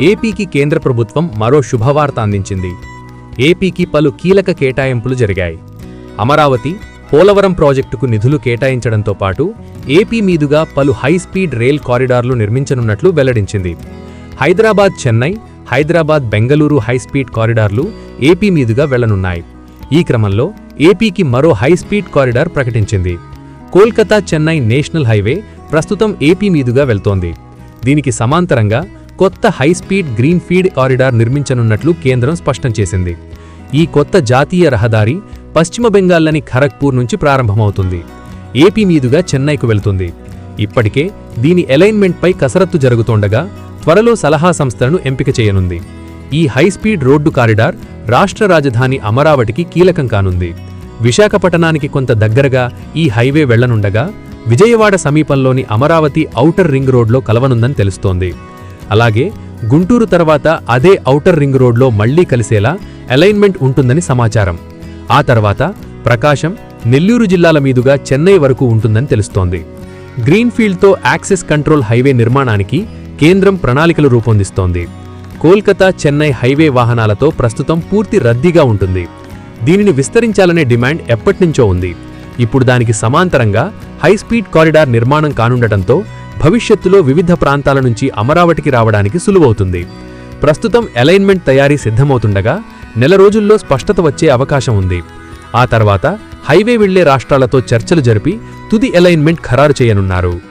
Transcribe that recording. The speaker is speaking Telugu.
ఏపీకి కేంద్ర ప్రభుత్వం మరో శుభవార్త అందించింది. ఏపీకి పలు కీలక కేటాయింపులు జరిగాయి. అమరావతి, పోలవరం ప్రాజెక్టుకు నిధులు కేటాయించడంతో పాటు ఏపీ మీదుగా పలు హైస్పీడ్ రైల్ కారిడార్లు నిర్మించనున్నట్లు వెల్లడించింది. హైదరాబాద్ చెన్నై, హైదరాబాద్ బెంగళూరు హైస్పీడ్ కారిడార్లు ఏపీ మీదుగా వెళ్లనున్నాయి. ఈ క్రమంలో ఏపీకి మరో హైస్పీడ్ కారిడార్ ప్రకటించింది. కోల్కతా చెన్నై నేషనల్ హైవే ప్రస్తుతం ఏపీ మీదుగా వెళ్తోంది. దీనికి సమాంతరంగా కొత్త హైస్పీడ్ గ్రీన్ఫీల్డ్ కారిడార్ నిర్మించనున్నట్లు కేంద్రం స్పష్టం చేసింది. ఈ కొత్త జాతీయ రహదారి పశ్చిమ బెంగాల్లోని ఖరగ్పూర్ నుంచి ప్రారంభమవుతుంది. ఏపీ మీదుగా చెన్నైకు వెళ్తుంది. ఇప్పటికే దీని అలైన్మెంట్పై కసరత్తు జరుగుతోండగా త్వరలో సలహా సంస్థలను ఎంపిక చేయనుంది. ఈ హైస్పీడ్ రోడ్డు కారిడార్ రాష్ట్ర రాజధాని అమరావతికి కీలకం కానుంది. విశాఖపట్టణానికి కొంత దగ్గరగా ఈ హైవే వెళ్లనుండగా విజయవాడ సమీపంలోని అమరావతి ఔటర్ రింగ్ రోడ్లో కలవనుందని తెలుస్తోంది. అలాగే గుంటూరు తర్వాత అదే ఔటర్ రింగ్ రోడ్లో మళ్లీ కలిసేలా అలైన్మెంట్ ఉంటుందని సమాచారం. ఆ తర్వాత ప్రకాశం, నెల్లూరు జిల్లాల మీదుగా చెన్నై వరకు ఉంటుందని తెలుస్తోంది. గ్రీన్ఫీల్డ్తో యాక్సెస్ కంట్రోల్ హైవే నిర్మాణానికి కేంద్రం ప్రణాళికలు రూపొందిస్తోంది. కోల్కతా చెన్నై హైవే వాహనాలతో ప్రస్తుతం పూర్తి రద్దీగా ఉంటుంది. దీనిని విస్తరించాలనే డిమాండ్ ఎప్పటినుంచో ఉంది. ఇప్పుడు దానికి సమాంతరంగా హైస్పీడ్ కారిడార్ నిర్మాణం కానుండటంతో భవిష్యత్తులో వివిధ ప్రాంతాల నుంచి అమరావతికి రావడానికి సులువవుతుంది. ప్రస్తుతం అలైన్మెంట్ తయారీ సిద్ధమవుతుండగా నెల రోజుల్లో స్పష్టత వచ్చే అవకాశం ఉంది. ఆ తర్వాత హైవే వెళ్లే రాష్ట్రాలతో చర్చలు జరిపి తుది అలైన్మెంట్ ఖరారు చేయనున్నారు.